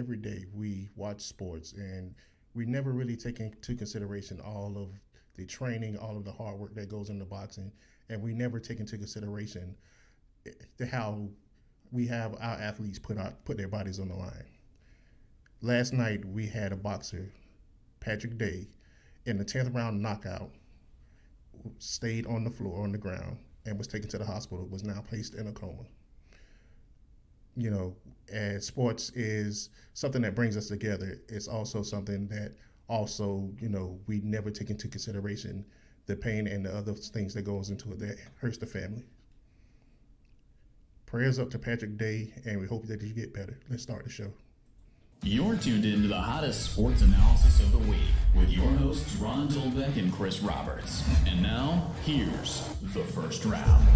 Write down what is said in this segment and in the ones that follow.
every day we watch sports and we never really take into consideration all of the training, all of the hard work that goes into boxing, and we never take into consideration how we have our athletes put their bodies on the line. Last night we had a boxer, Patrick Day, in the 10th round knockout, stayed on the floor on the ground and was taken to the hospital, was now placed in a coma. As sports is something that brings us together, it's also something that we never take into consideration the pain and the other things that goes into it that hurts the family. Prayers up to Patrick Day, and we hope that you get better. Let's start the show. You're tuned into the hottest sports analysis of the week with your hosts Ron Dolbeck and Chris Roberts. And now, here's the first round.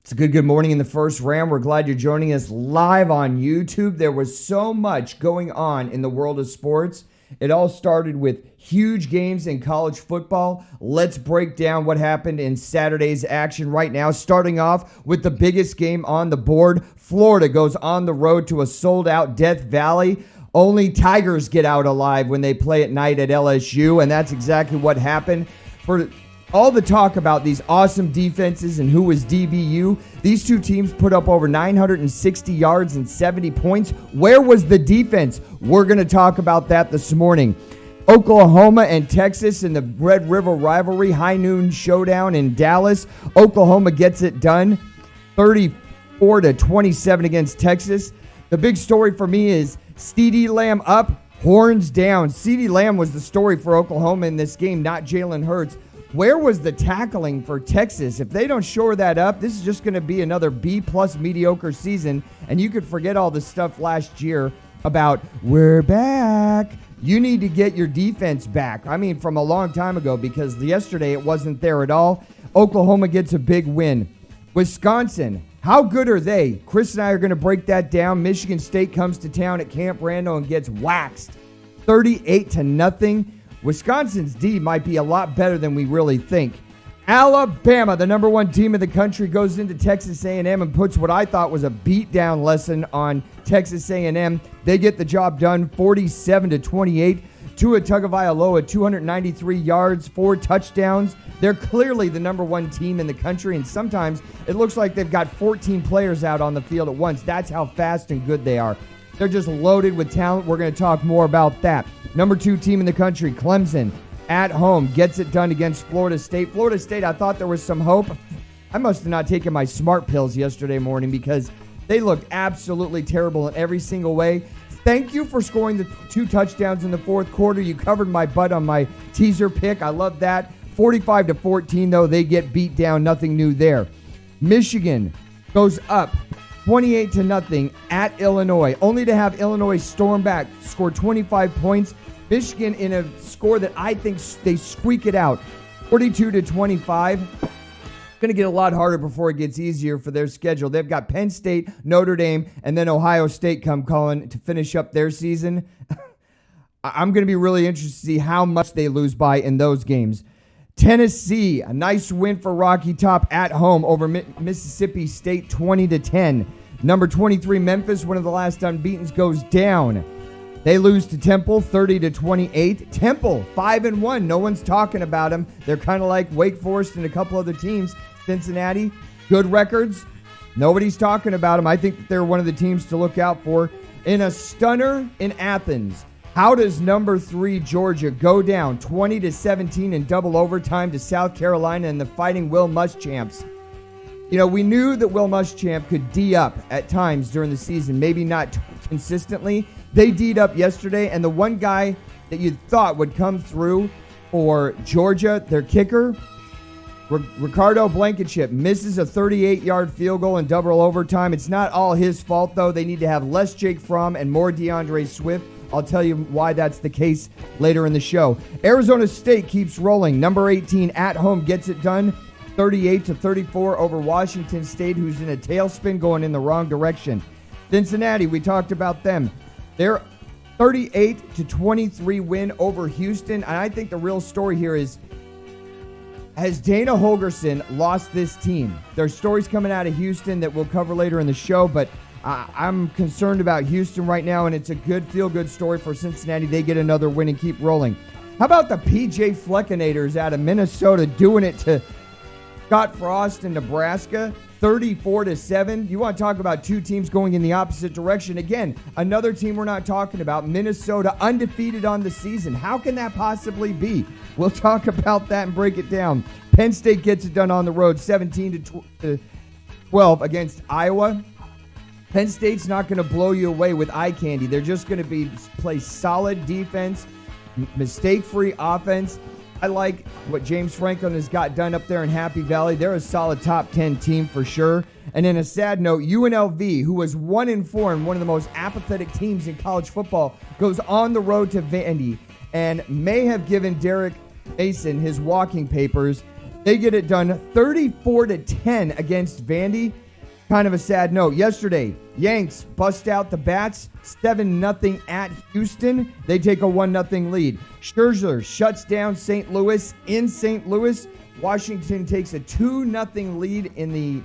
It's a good morning in the first round. We're glad you're joining us live on YouTube. There was so much going on in the world of sports. It all started with huge games in college football. Let's break down what happened in Saturday's action right now, starting off with the biggest game on the board. Florida goes on the road to a sold-out Death Valley. Only Tigers get out alive when they play at night at LSU, and that's exactly what happened. For all the talk about these awesome defenses and who was DBU, these two teams put up over 960 yards and 70 points. Where was the defense? We're going to talk about that this morning. Oklahoma and Texas in the Red River rivalry, high noon showdown in Dallas. Oklahoma gets it done, 34-27 against Texas. The big story for me is CeeDee Lamb up, horns down. CeeDee Lamb was the story for Oklahoma in this game, not Jalen Hurts. Where was the tackling for Texas? If they don't shore that up, this is just going to be another B-plus mediocre season, and you could forget all the stuff last year about, we're back. You need to get your defense back. I mean, from a long time ago, because yesterday it wasn't there at all. Oklahoma gets a big win. Wisconsin, how good are they? Chris and I are going to break that down. Michigan State comes to town at Camp Randall and gets waxed 38-0. Wisconsin's D might be a lot better than we really think. Alabama, the number one team in the country, goes into Texas A&M and puts what I thought was a beatdown lesson on Texas A&M. They get the job done, 47-28. Tua Tagovailoa, 293 yards, 4 touchdowns. They're clearly the number one team in the country, and sometimes it looks like they've got 14 players out on the field at once. That's how fast and good they are. They're just loaded with talent. We're going to talk more about that. Number 2 team in the country, Clemson, at home, gets it done against Florida State. Florida State, I thought there was some hope. I must have not taken my smart pills yesterday morning because they looked absolutely terrible in every single way. Thank you for scoring the 2 touchdowns in the fourth quarter. You covered my butt on my teaser pick. I love that. 45-14, though, they get beat down. Nothing new there. Michigan goes up 28-0 at Illinois, only to have Illinois storm back, score 25 points. Michigan in a score that I think they squeak it out, 42-25. Going to get a lot harder before it gets easier for their schedule. They've got Penn State, Notre Dame, and then Ohio State come calling to finish up their season. I'm going to be really interested to see how much they lose by in those games. Tennessee, a nice win for Rocky Top at home over Mississippi State, 20-10. Number 23, Memphis, one of the last unbeatens, goes down. They lose to Temple, 30-28. Temple, 5-1. No one's talking about them. They're kind of like Wake Forest and a couple other teams. Cincinnati, good records. Nobody's talking about them. I think they're one of the teams to look out for. In a stunner in Athens, how does number 3 Georgia go down 20-17 in double overtime to South Carolina and the Fighting Will Muschamps? You know, we knew that Will Muschamp could D up at times during the season, maybe not consistently. They D'd up yesterday, and the one guy that you thought would come through for Georgia, their kicker, Ricardo Blankenship, misses a 38-yard field goal in double overtime. It's not all his fault, though. They need to have less Jake Fromm and more DeAndre Swift. I'll tell you why that's the case later in the show. Arizona State keeps rolling. Number 18 at home gets it done, 38-34 over Washington State, who's in a tailspin going in the wrong direction. Cincinnati, we talked about them. Their 38-23 win over Houston. And I think the real story here is Has Dana Holgerson lost this team? There's stories coming out of Houston that we'll cover later in the show, but I'm concerned about Houston right now, and it's a good feel-good story for Cincinnati. They get another win and keep rolling. How about the PJ Fleckinators out of Minnesota doing it to Scott Frost in Nebraska, 34-7? You want to talk about two teams going in the opposite direction? Again, another team we're not talking about, Minnesota, undefeated on the season. How can that possibly be? We'll talk about that and break it down. Penn State gets it done on the road, 17-12 against Iowa. Penn State's not going to blow you away with eye candy. They're just going to play solid defense, mistake-free offense. I like what James Franklin has got done up there in Happy Valley. They're a solid top 10 team for sure. And in a sad note, UNLV, who was 1-4 and one of the most apathetic teams in college football, goes on the road to Vandy and may have given Derek Mason his walking papers. They get it done 34-10 against Vandy. Kind of a sad note. Yesterday, Yanks bust out the bats, 7-0 at Houston. They take a 1-0 lead. Scherzer shuts down St. Louis in St. Louis. Washington takes a 2-0 lead in the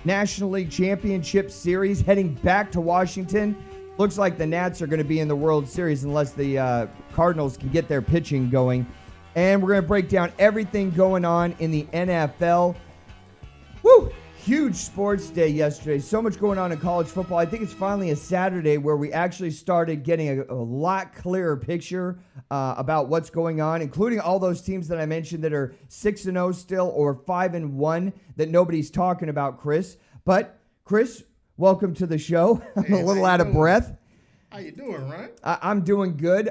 National League Championship Series, heading back to Washington. Looks like the Nats are going to be in the World Series unless the Cardinals can get their pitching going. And we're going to break down everything going on in the NFL. Woo! Huge sports day yesterday. So much going on in college football. I think it's finally a Saturday where we actually started getting a lot clearer picture about what's going on, including all those teams that I mentioned that are 6-0 still or 5-1 that nobody's talking about, Chris. But, Chris, welcome to the show. I'm a little out of breath. How you doing, Ryan? I'm doing good.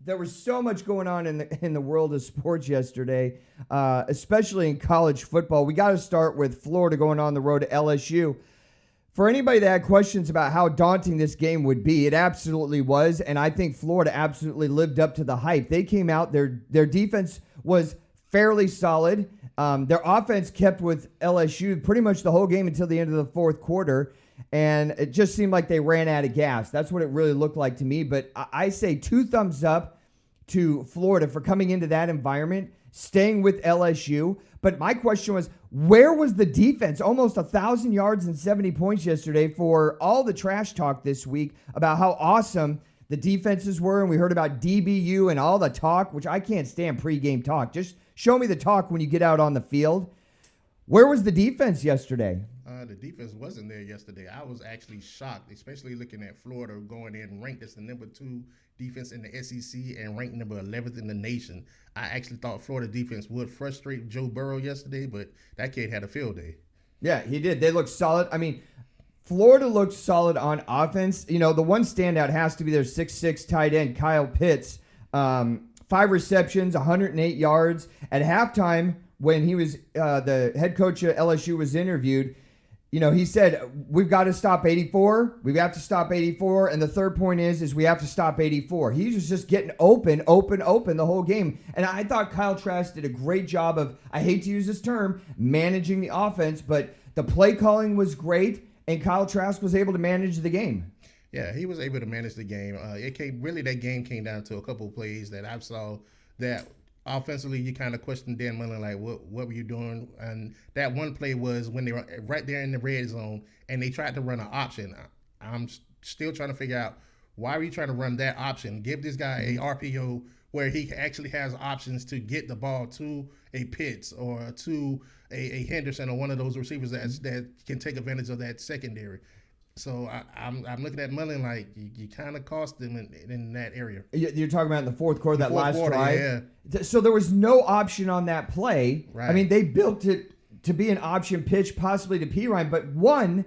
There was so much going on in the world of sports yesterday, especially in college football. We got to start with Florida going on the road to LSU. For anybody that had questions about how daunting this game would be, it absolutely was, and I think Florida absolutely lived up to the hype. They came out, their defense was fairly solid. Their offense kept with LSU pretty much the whole game until the end of the fourth quarter. And it just seemed like they ran out of gas. That's what it really looked like to me. But I say 2 thumbs up to Florida for coming into that environment, staying with LSU. But my question was, where was the defense? Almost 1,000 yards and 70 points yesterday for all the trash talk this week about how awesome the defenses were. And we heard about DBU and all the talk, which I can't stand pregame talk. Just show me the talk when you get out on the field. Where was the defense yesterday? The defense wasn't there yesterday. I was actually shocked, especially looking at Florida going in ranked as the number 2 defense in the SEC and ranked number 11th in the nation. I actually thought Florida defense would frustrate Joe Burrow yesterday, but that kid had a field day. Yeah, he did. They looked solid. I mean, Florida looked solid on offense. You know, the one standout has to be their 6'6" tight end, Kyle Pitts. 5 receptions, 108 yards. At halftime, when he was the head coach of LSU was interviewed, you know, he said, we've got to stop 84. We have to stop 84. And the third point is we have to stop 84. He was just getting open the whole game. And I thought Kyle Trask did a great job of, I hate to use this term, managing the offense, but the play calling was great, and Kyle Trask was able to manage the game. Yeah, he was able to manage the game. That game came down to a couple of plays that I saw that offensively, you kind of questioned Dan Mullen, like, what were you doing? And that one play was when they were right there in the red zone, and they tried to run an option. I'm still trying to figure out, why are you trying to run that option? Give this guy a RPO where he actually has options to get the ball to a Pitts or to a Henderson or one of those receivers that can take advantage of that secondary. So I'm looking at Mullen like you kind of cost them in that area. You're talking about in the fourth quarter, that last drive? Yeah. So there was no option on that play. Right. I mean, they built it to be an option pitch possibly to Pirine, but 1,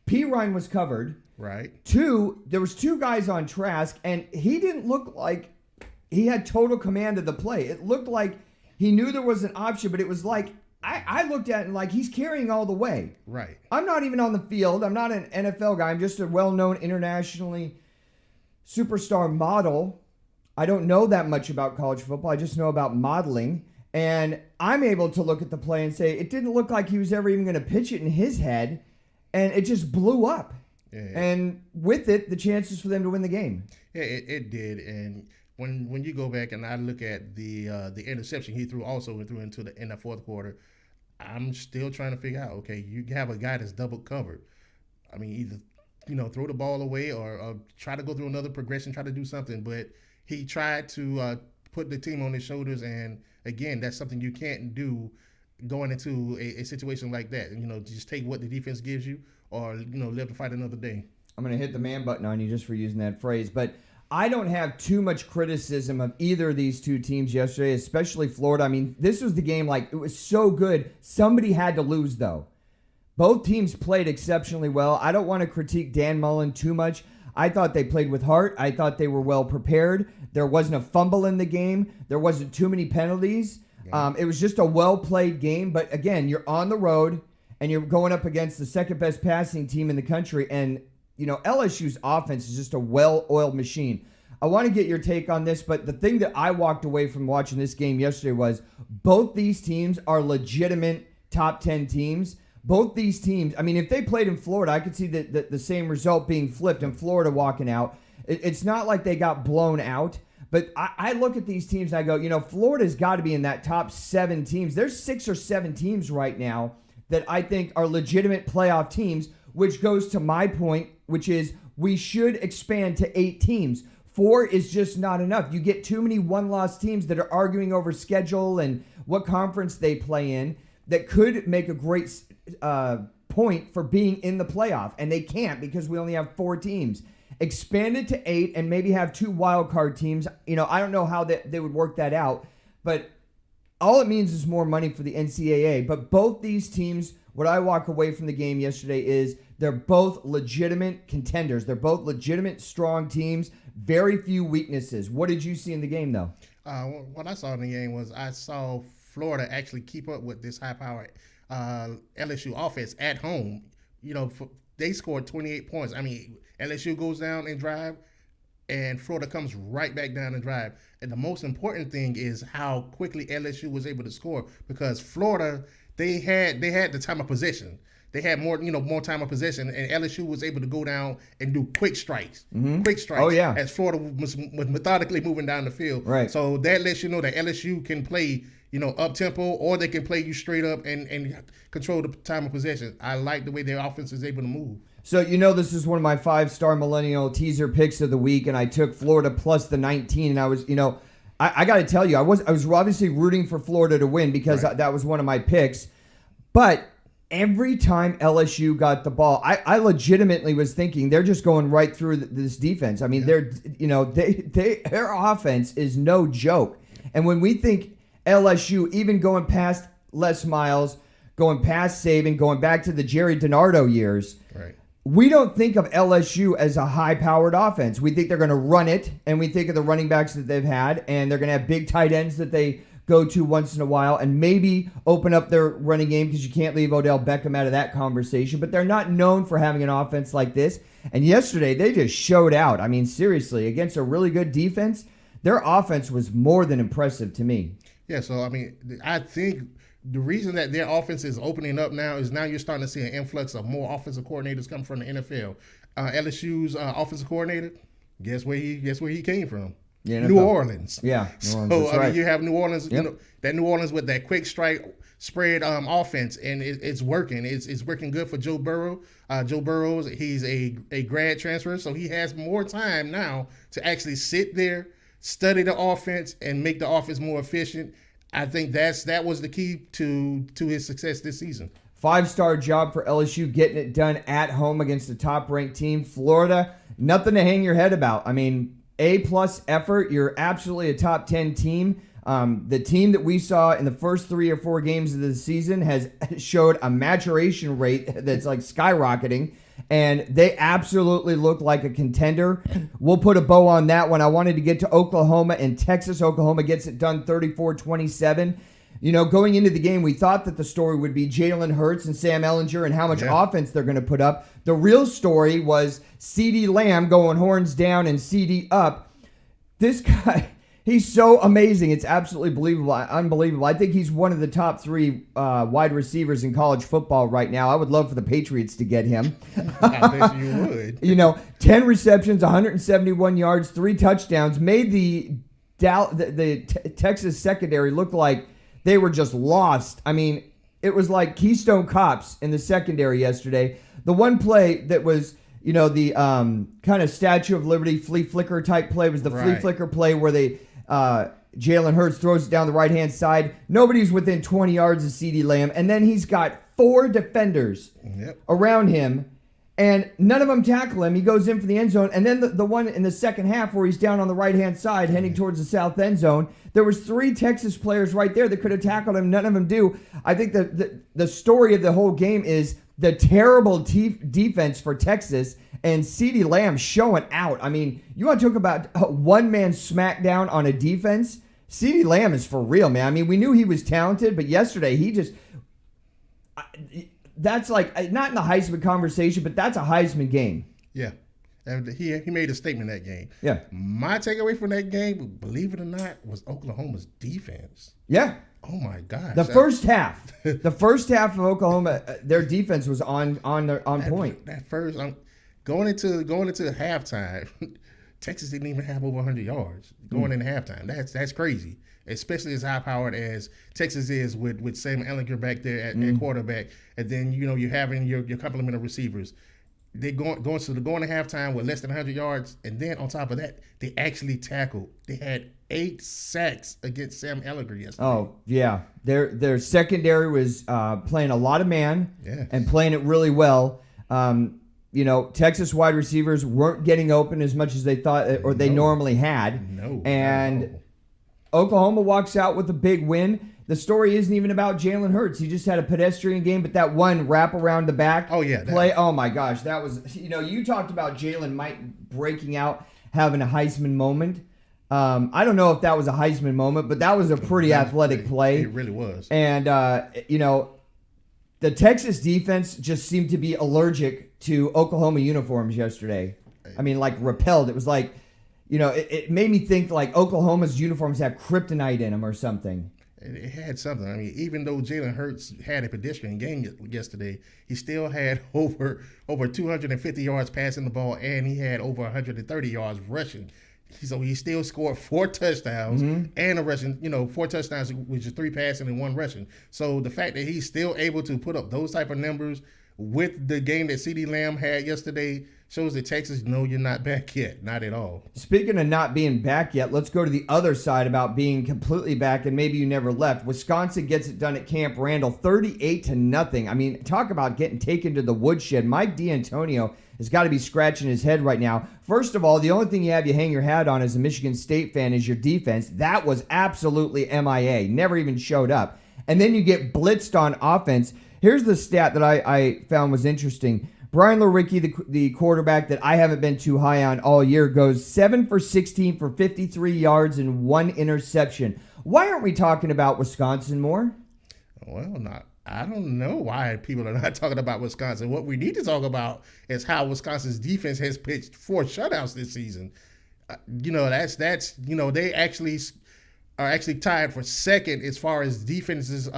Pirine was covered. Right. 2, there was 2 guys on Trask, and he didn't look like he had total command of the play. It looked like he knew there was an option, but it was like, I looked at it like he's carrying all the way. Right. I'm not even on the field. I'm not an NFL guy. I'm just a well-known internationally superstar model. I don't know that much about college football. I just know about modeling. And I'm able to look at the play and say, it didn't look like he was ever even going to pitch it in his head. And it just blew up. Yeah. And with it, the chances for them to win the game. Yeah, it did. And when you go back and I look at the interception he threw also threw in the fourth quarter, I'm still trying to figure out. Okay, you have a guy that's double covered. I mean, either throw the ball away or try to go through another progression, try to do something. But he tried to put the team on his shoulders, and again, that's something you can't do going into a situation like that. Just take what the defense gives you, or live to fight another day. I'm going to hit the man button on you just for using that phrase, but I don't have too much criticism of either of these two teams yesterday, especially Florida. I mean, this was the game, it was so good. Somebody had to lose, though. Both teams played exceptionally well. I don't want to critique Dan Mullen too much. I thought they played with heart. I thought they were well prepared. There wasn't a fumble in the game. There wasn't too many penalties. Yeah. It was just a well-played game. But, again, you're on the road, and you're going up against the second-best passing team in the country, and LSU's offense is just a well-oiled machine. I want to get your take on this, but the thing that I walked away from watching this game yesterday was both these teams are legitimate top 10 teams. Both these teams, I mean, if they played in Florida, I could see the same result being flipped and Florida walking out. It's not like they got blown out, but I look at these teams and I go, Florida's got to be in that top 7 teams. There's 6 or 7 teams right now that I think are legitimate playoff teams, which goes to my point, which is we should expand to 8 teams. 4 is just not enough. You get too many one-loss teams that are arguing over schedule and what conference they play in that could make a great point for being in the playoff, and they can't because we only have 4 teams. Expand it to 8 and maybe have 2 wild card teams. I don't know how they would work that out, but all it means is more money for the NCAA. But both these teams, what I walk away from the game yesterday is they're both legitimate contenders. They're both legitimate, strong teams. Very few weaknesses. What did you see in the game, though? What I saw in the game was I saw Florida actually keep up with this high-powered LSU offense at home. They scored 28 points. I mean, LSU goes down and drive, and Florida comes right back down and drive. And the most important thing is how quickly LSU was able to score, because Florida, they had the time of possession. They had more time of possession, and LSU was able to go down and do quick strikes. Mm-hmm. Quick strikes. Oh, yeah. As Florida was methodically moving down the field. Right. So that lets you know that LSU can play, up tempo, or they can play you straight up and control the time of possession. I like the way their offense is able to move. So this is one of my 5-star millennial teaser picks of the week, and I took Florida plus the 19, and I was, I got to tell you, I was obviously rooting for Florida to win because that was one of my picks, but every time LSU got the ball, I legitimately was thinking they're just going right through this defense. I mean, their offense is no joke. And when we think LSU, even going past Les Miles, going past Saban, going back to the Jerry DiNardo years, right, we don't think of LSU as a high-powered offense. We think they're going to run it, and we think of the running backs that they've had, and they're going to have big tight ends that they go to once in a while and maybe open up their running game, because you can't leave Odell Beckham out of that conversation. But they're not known for having an offense like this. And yesterday, they just showed out. I mean, seriously, against a really good defense, their offense was more than impressive to me. Yeah, so, I mean, I think the reason that their offense is opening up now is now you're starting to see an influx of more offensive coordinators come from the NFL. LSU's offensive coordinator, guess where he came from? Yeah, New Orleans. Yeah, New Orleans, I mean, you have New Orleans. Yep. That New Orleans with that quick strike spread offense, and it's working. It's working good for Joe Burrow. Joe Burrow, he's a grad transfer, so he has more time now to actually sit there, study the offense, and make the offense more efficient. I think that was the key to his success this season. 5-star job for LSU, getting it done at home against a top-ranked team. Florida, nothing to hang your head about. I mean, A-plus effort. You're absolutely a top 10 team. The team that we saw in the first 3 or 4 games of the season has showed a maturation rate that's like skyrocketing, and they absolutely look like a contender. We'll put a bow on that one. I wanted to get to Oklahoma and Texas. Oklahoma gets it done 34-27. Going into the game, we thought that the story would be Jalen Hurts and Sam Ehlinger and how much offense they're going to put up. The real story was CeeDee Lamb going horns down and CD up. This guy, he's so amazing. It's absolutely unbelievable. I think he's one of the top 3 wide receivers in college football right now. I would love for the Patriots to get him. I bet you would. 10 receptions, 171 yards, 3 touchdowns, made the Texas secondary looked like they were just lost. I mean, it was like Keystone Cops in the secondary yesterday. The one play that was, the kind of Statue of Liberty flea flicker type play was the flea flicker play where they Jalen Hurts throws it down the right-hand side. Nobody's within 20 yards of CeeDee Lamb, and then he's got 4 defenders around him, and none of them tackle him. He goes in for the end zone, and then the one in the second half where he's down on the right-hand side heading towards the south end zone, there was 3 Texas players right there that could have tackled him. None of them do. I think the story of the whole game is the terrible defense for Texas and CeeDee Lamb showing out. I mean, you want to talk about a one-man smackdown on a defense? CeeDee Lamb is for real, man. I mean, we knew he was talented, but yesterday he just... That's like, not in the Heisman conversation, but that's a Heisman game. Yeah. And he made a statement in that game. Yeah. My takeaway from that game, believe it or not, was Oklahoma's defense. Yeah. Oh my gosh. The first half of Oklahoma, their defense was on point. That first, going into halftime, Texas didn't even have over 100 yards going into halftime. That's crazy, especially as high powered as Texas is with Sam Ehlinger back there at quarterback, and then you're having your complement of receivers. They going to halftime with less than 100 yards, and then on top of that, they actually tackled. They had 8 sacks against Sam Ehlinger yesterday. Oh yeah, their secondary was playing a lot of man and playing it really well. Texas wide receivers weren't getting open as much as they thought or they normally had. No, and Oklahoma walks out with a big win. The story isn't even about Jalen Hurts. He just had a pedestrian game, but that one wrap around the back play, oh my gosh, that was, you talked about Jalen might breaking out, having a Heisman moment. I don't know if that was a Heisman moment, but that was a pretty athletic play. It really was. And, the Texas defense just seemed to be allergic to Oklahoma uniforms yesterday. I mean, like repelled. It was like, it made me think like Oklahoma's uniforms have kryptonite in them or something. It had something. I mean, even though Jalen Hurts had a pedestrian game yesterday, he still had over 250 yards passing the ball, and he had over 130 yards rushing. So he still scored 4 touchdowns and a rushing, 4 touchdowns, which is 3 passing and 1 rushing. So the fact that he's still able to put up those type of numbers with the game that CeeDee Lamb had yesterday shows that Texas, no, you're not back yet. Not at all. Speaking of not being back yet, let's go to the other side about being completely back and maybe you never left. Wisconsin gets it done at Camp Randall, 38-0. I mean, talk about getting taken to the woodshed. Mike D'Antonio has got to be scratching his head right now. First of all, the only thing you hang your hat on as a Michigan State fan is your defense. That was absolutely MIA. Never even showed up. And then you get blitzed on offense. Here's the stat that I found was interesting. Brian Lewicki, the quarterback that I haven't been too high on all year, goes 7 for 16 for 53 yards and 1 interception. Why aren't we talking about Wisconsin more? Well, I don't know why people are not talking about Wisconsin. What we need to talk about is how Wisconsin's defense has pitched 4 shutouts this season. They actually are tied for second as far as defense's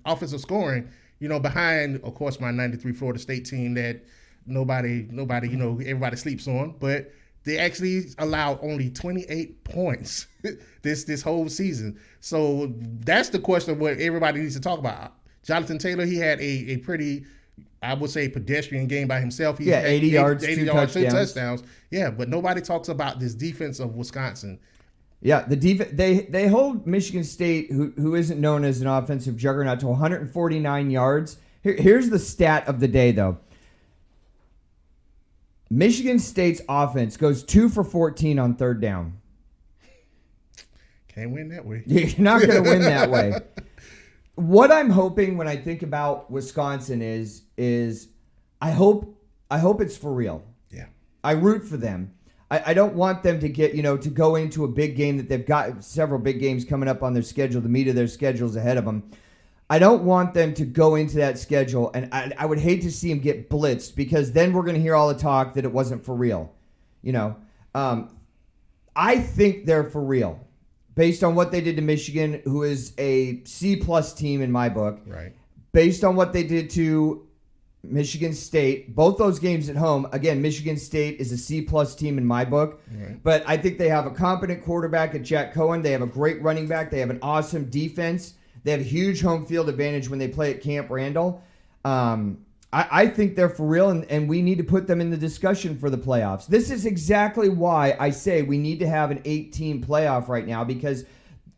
offensive scoring. Behind, of course, my 93 Florida State team that nobody, everybody sleeps on. But they actually allowed only 28 points this whole season. So that's the question of what everybody needs to talk about. Jonathan Taylor, he had a pretty, I would say, pedestrian game by himself. He had 80 yards, 2 touchdowns. Yeah, but nobody talks about this defense of Wisconsin. Yeah, the they hold Michigan State, who isn't known as an offensive juggernaut, to 149 yards. Here's the stat of the day, though. Michigan State's offense goes 2 for 14 on third down. Can't win that way. You're not going to win that way. What I'm hoping when I think about Wisconsin is I hope it's for real. Yeah. I root for them. I don't want them to get, to go into a big game that they've got several big games coming up on their schedule, the meat of their schedules ahead of them. I don't want them to go into that schedule, and I would hate to see them get blitzed because then we're going to hear all the talk that it wasn't for real. I think they're for real based on what they did to Michigan, who is a C+ team in my book. Right. Based on what they did to Michigan State. Both those games at home. Again, Michigan State is a C-plus team in my book. Right. But I think they have a competent quarterback at Jack Cohen. They have a great running back. They have an awesome defense. They have a huge home field advantage when they play at Camp Randall. I think they're for real, and we need to put them in the discussion for the playoffs. This is exactly why I say we need to have an 8-team playoff right now, because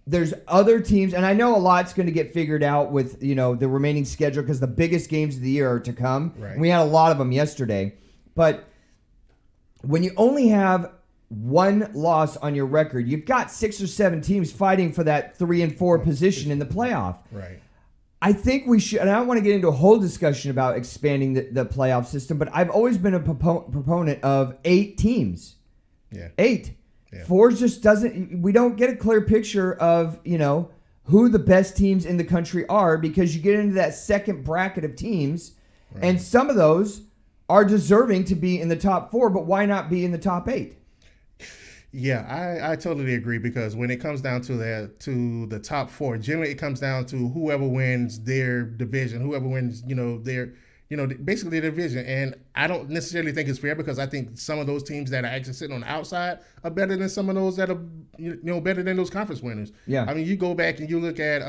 there's other teams, and I know a lot's going to get figured out with the remaining schedule because the biggest games of the year are to come. Right. We had a lot of them yesterday. But when you only have one loss on your record, you've got 6 or 7 teams fighting for that 3 and 4 position in the playoff. Right. I think we should, and I don't want to get into a whole discussion about expanding the playoff system, but I've always been a proponent of 8 teams. Yeah. 8. Yeah. 4 just doesn't, we don't get a clear picture of, who the best teams in the country are, because you get into that second bracket of teams, right, and some of those are deserving to be in the top 4, but why not be in the top 8? Yeah, I totally agree, because when it comes down to the top 4, generally it comes down to whoever wins their division, whoever wins, basically their division. And I don't necessarily think it's fair, because I think some of those teams that are actually sitting on the outside are better than some of those that are, better than those conference winners. Yeah. I mean, you go back and you look at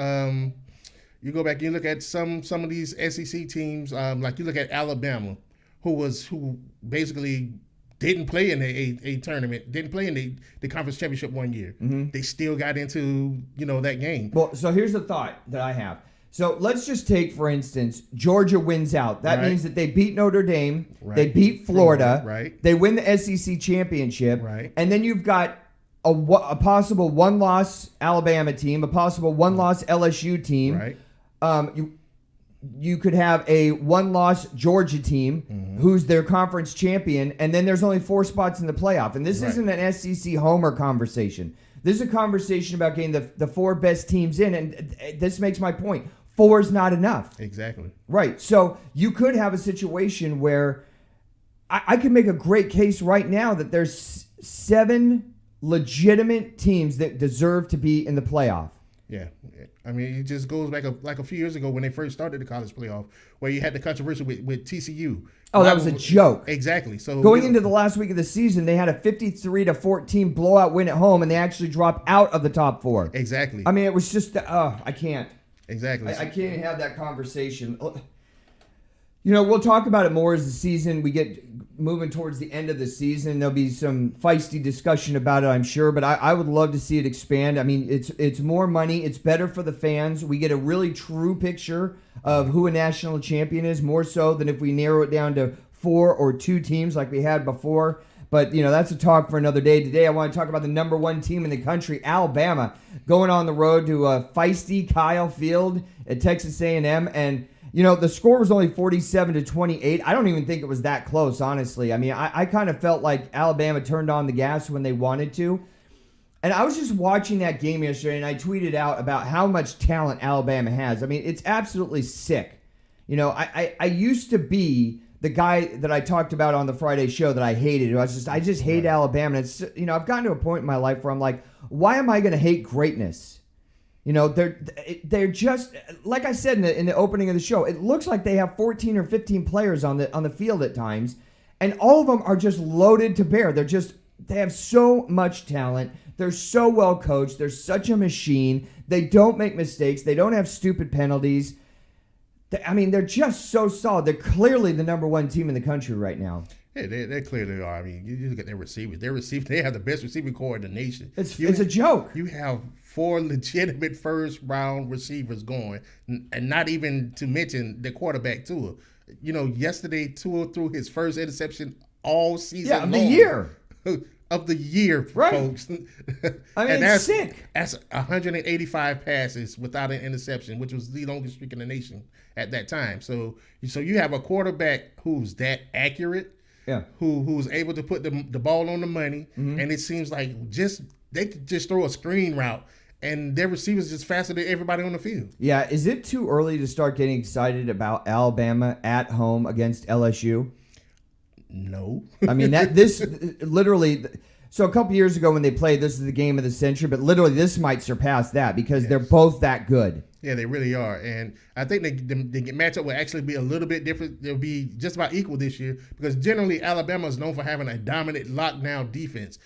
some of these SEC teams, like you look at Alabama, who basically didn't play in a tournament, didn't play in the conference championship one year. Mm-hmm. They still got into, that game. Well, so here's the thought that I have. So let's just take, for instance, Georgia wins out. That means that they beat Notre Dame, they beat Florida, right? They win the SEC championship, right? And then you've got a possible one-loss Alabama team, a possible one-loss LSU team. Right. You could have a one-loss Georgia team, mm-hmm, who's their conference champion, and then there's only 4 spots in the playoff. And this isn't an SEC homer conversation. This is a conversation about getting the 4 best teams in, and this makes my point. 4 is not enough. Exactly. Right. So you could have a situation where I could make a great case right now that there's 7 legitimate teams that deserve to be in the playoff. Yeah. I mean, it just goes back like a few years ago when they first started the college playoff, where you had the controversy with TCU. Oh, that was a joke. Exactly. So going into the last week of the season, they had a 53-14 blowout win at home, and they actually dropped out of the top 4. Exactly. I mean, it was just, I can't. Exactly. I can't even have that conversation. We'll talk about it more as the season, we get moving towards the end of the season. There'll be some feisty discussion about it, I'm sure, but I would love to see it expand. I mean, it's more money. It's better for the fans. We get a really true picture of who a national champion is, more so than if we narrow it down to 4 or 2 teams like we had before. But, that's a talk for another day. Today, I want to talk about the number 1 team in the country, Alabama, going on the road to a feisty Kyle Field at Texas A&M. And, the score was only 47-28. I don't even think it was that close, honestly. I mean, I kind of felt like Alabama turned on the gas when they wanted to. And I was just watching that game yesterday, and I tweeted out about how much talent Alabama has. I mean, it's absolutely sick. I used to be the guy that I talked about on the Friday show that I hated. I just hate Alabama. And it's, I've gotten to a point in my life where I'm like, why am I going to hate greatness? They're just, like I said in the opening of the show, it looks like they have 14 or 15 players on the field at times, and all of them are just loaded to bear. They have so much talent. They're so well coached. They're such a machine. They don't make mistakes. They don't have stupid penalties. They're just so solid. They're clearly the number 1 team in the country right now. Yeah, they clearly are. I mean, you look at their receivers. They have the best receiving core in the nation. It's a joke. You have 4 legitimate first-round receivers going, and not even to mention the quarterback, Tua. Yesterday, Tua threw his first interception all season long. Of the year. Of the year, right, folks. It's sick. That's 185 passes without an interception, which was the longest streak in the nation at that time. So you have a quarterback who's that accurate, who's able to put the ball on the money, mm-hmm, and it seems like they could just throw a screen route, and their receivers just faster than everybody on the field. Yeah, is it too early to start getting excited about Alabama at home against LSU? No. I mean, this literally, so a couple years ago when they played, this is the game of the century, but literally this might surpass that because they're both that good. Yeah, they really are, and I think the matchup will actually be a little bit different. They'll be just about equal this year because generally Alabama is known for having a dominant lockdown defense.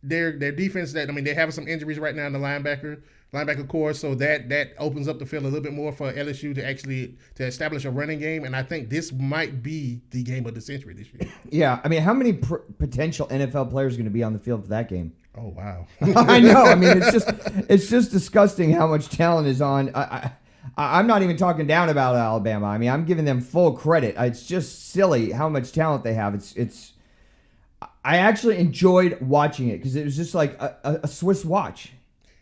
Their defense they have some injuries right now in the linebacker core, so that opens up the field a little bit more for LSU to establish a running game, and I think this might be the game of the century this year. Yeah, I mean, how many potential NFL players are going to be on the field for that game? Oh wow! I know. I mean, it's just disgusting how much talent is on. I'm not even talking down about Alabama. I mean, I'm giving them full credit. It's just silly how much talent they have. I actually enjoyed watching it because it was just like a Swiss watch.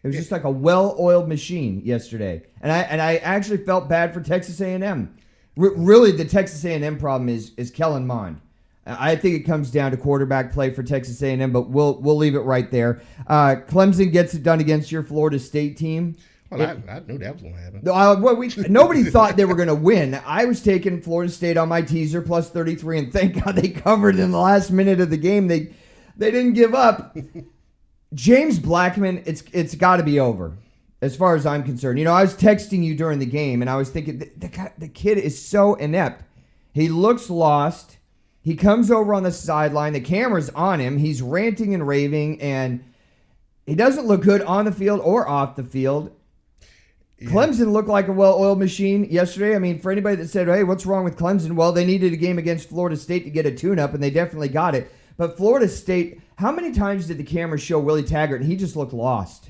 It was just like a well-oiled machine yesterday, and I actually felt bad for Texas A&M. Really, the Texas A&M problem is Kellen Mond. I think it comes down to quarterback play for Texas A&M, but we'll leave it right there. Clemson gets it done against your Florida State team. Well, I knew that was going to happen. Nobody thought they were going to win. I was taking Florida State on my teaser plus 33, and thank God they covered in the last minute of the game. They didn't give up. James Blackman, it's got to be over as far as I'm concerned. I was texting you during the game, and I was thinking, the kid is so inept. He looks lost. He comes over on the sideline. The camera's on him. He's ranting and raving, and he doesn't look good on the field or off the field. Yeah. Clemson looked like a well-oiled machine yesterday. I mean, for anybody that said, hey, what's wrong with Clemson? Well, they needed a game against Florida State to get a tune-up, and they definitely got it. But Florida State, how many times did the camera show Willie Taggart, and he just looked lost?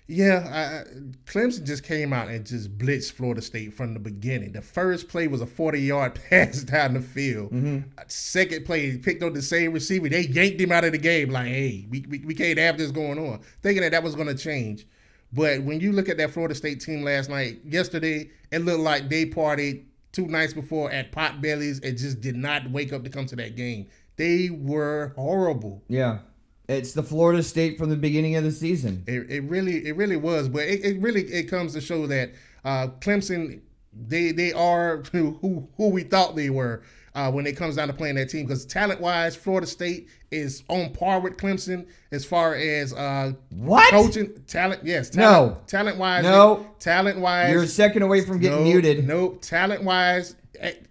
Yeah, Clemson just came out and just blitzed Florida State from the beginning. The first play was a 40-yard pass down the field. Mm-hmm. Second play, he picked up the same receiver. They yanked him out of the game like, hey, we can't have this going on, thinking that was going to change. But when you look at that Florida State team yesterday, it looked like they partied 2 nights before at Potbelly's and just did not wake up to come to that game. They were horrible. Yeah. It's the Florida State from the beginning of the season. It really was, but it comes to show that Clemson they are who we thought they were when it comes down to playing that team. Because talent-wise, Florida State is on par with Clemson as far as coaching talent. Yes, talent-wise. No, talent-wise. You're a second away from getting muted. Nope, talent-wise.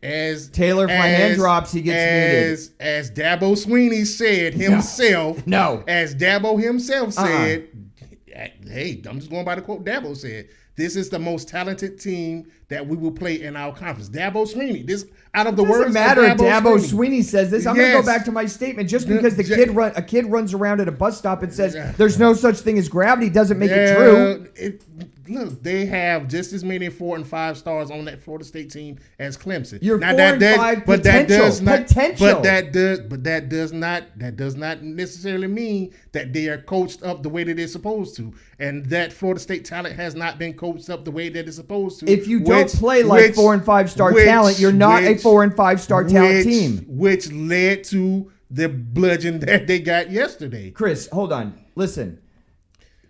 As Taylor, if my hand drops, he gets muted. As Dabo Sweeney said himself. No. As Dabo himself said, hey, I'm just going by the quote Dabo said. This is the most talented team that we will play in our conference. Dabo Sweeney. This out of the words. Doesn't matter if Dabo Sweeney says this. I'm going to go back to my statement. Just because a kid runs around at a bus stop and says there's no such thing as gravity doesn't make it true. Look, they have just as many 4 and 5 stars on that Florida State team as Clemson. You're now, 4 and 5 potential. But that does not necessarily mean that they are coached up the way that they're supposed to, and that Florida State talent has not been coached up the way that it's supposed to. If you don't play like 4 and 5 star talent, you're not a 4 and 5 star talent team. Which led to the bludgeon that they got yesterday. Chris, hold on. Listen.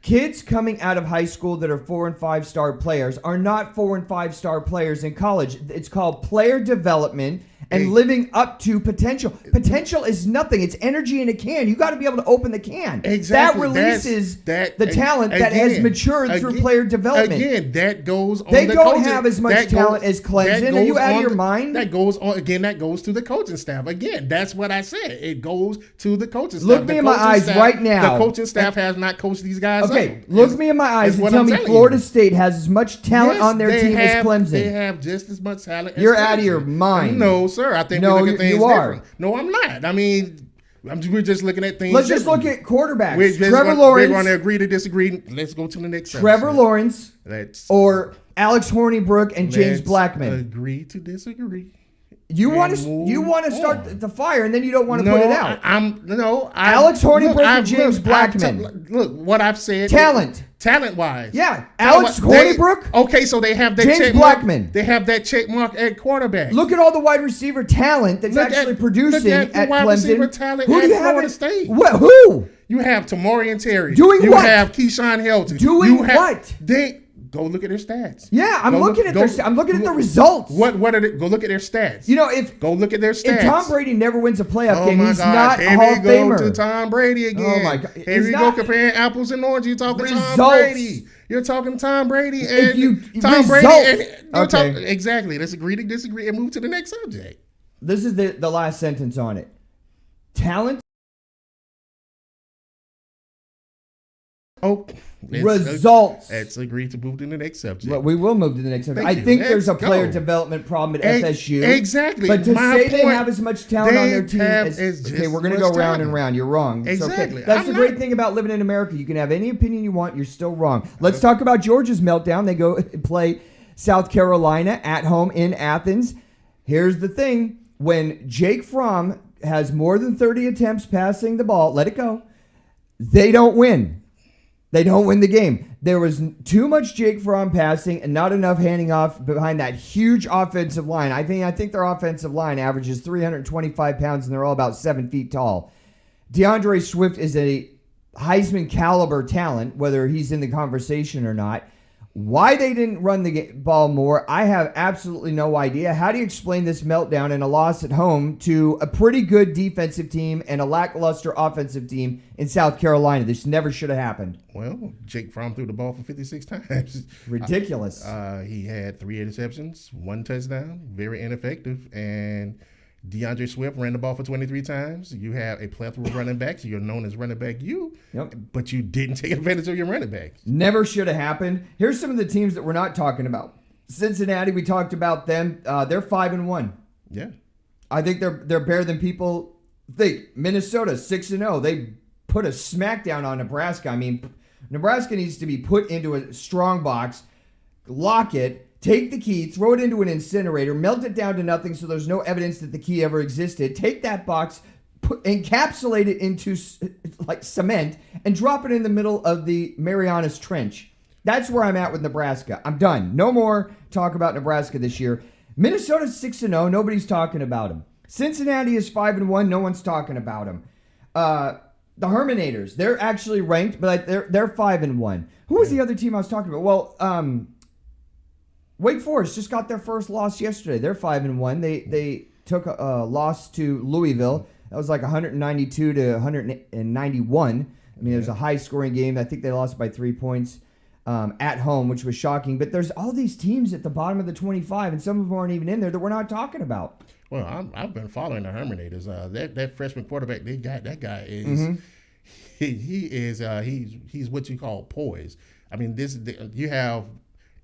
Kids coming out of high school that are 4 and 5 star players are not 4 and 5 star players in college. It's called player development and living up to potential. Potential is nothing. It's energy in a can. You got to be able to open the can. Exactly. That releases the talent that has matured through player development. Again, that goes on They don't have as much talent as Clemson. Are you out of your mind? That goes on. Again, that goes to the coaching staff. Again, that's what I said. It goes to the coaching staff. Look me in my eyes right now. The coaching staff has not coached these guys. Okay, look me in my eyes and tell me Florida State has as much talent on their team as Clemson. They have just as much talent as You're Clemson. out of your mind. No, sir. I think we look at things different. No, I'm not. I mean, we're just looking at things. Let's just look at quarterbacks. Trevor Lawrence. We're going to agree to disagree. Let's go to the next Trevor Lawrence or Alex Hornibrook and James Blackman. Agree to disagree. You want to start the fire, and then you don't want to put it out. Alex Hornibrook and James Blackman. Look, what I've said. Talent-wise. Yeah. Alex Hornibrook. Okay, so they have that James Blackman. They have that check mark at quarterback. Look at all the wide receiver talent that's actually producing at wide Clemson. Receiver talent Who do you have Florida State? Who? You have Tamori and Terry. Doing you what? You have Keyshawn Helton. Doing what? Go look at their stats. Yeah, I'm looking at the results. What are they? Go look at their stats. Go look at their stats. If Tom Brady never wins a playoff game, he's not a Here Hall of Famer. To Tom Brady again. Oh my God! Here we go comparing apples and oranges. You talking results. Tom Brady? You're talking Tom Brady If you- Tom results. Brady. And, Okay. Exactly. Let's agree to disagree and move to the next subject. This is the last sentence on it. Talent, Oh, results. Let's agree to move to the next subject. Well, we will move to the next subject. Thank I you. think there's a Let's player go. development problem at FSU. Exactly. But to My say they point, have as much talent on their team have as just okay, we're going to much go round and talent. round. You're wrong. It's Exactly. okay. That's I'm the great not- thing about living in America. You can have any opinion you want. You're still wrong. Let's talk about Georgia's meltdown. They go play South Carolina at home in Athens. Here's the thing. When Jake Fromm has more than 30 attempts passing the ball, let it go. They don't win. They don't win the game. There was too much Jake Fromm passing and not enough handing off behind that huge offensive line. I think their offensive line averages 325 pounds, and they're all about 7 feet tall. DeAndre Swift is a Heisman caliber talent, whether he's in the conversation or not. Why they didn't run the ball more, I have absolutely no idea. How do you explain this meltdown and a loss at home to a pretty good defensive team and a lackluster offensive team in South Carolina? This never should have happened. Well, Jake Fromm threw the ball for 56 times. Ridiculous. He had 3 interceptions, 1 touchdown, very ineffective. And DeAndre Swift ran the ball for 23 times. You have a plethora of running backs. You're known as running back Yep. but you didn't take advantage of your running backs. Never should have happened. Here's some of the teams that we're not talking about. Cincinnati, we talked about them. They're 5-1. Yeah. I think they're better than people think. Minnesota 6-0. They put a smackdown on Nebraska. I mean, Nebraska needs to be put into a strong box, lock it, take the key, throw it into an incinerator, melt it down to nothing so there's no evidence that the key ever existed. Take that box, encapsulate it into like cement, and drop it in the middle of the Marianas Trench. That's where I'm at with Nebraska. I'm done. No more talk about Nebraska this year. Minnesota's 6-0. Nobody's talking about them. Cincinnati is 5-1. No one's talking about them. The Herminators, they're actually ranked, but they're 5-1. Who was the other team I was talking about? Well, Wake Forest just got their first loss yesterday. They're 5-1. They took a loss to Louisville. That was like 192 to 191. I mean, it was a high-scoring game. I think they lost by 3 points at home, which was shocking. But there's all these teams at the bottom of the 25, and some of them aren't even in there that we're not talking about. Well, I've been following the Herminators. That freshman quarterback they got, that guy is he's what you call poised. I mean, you have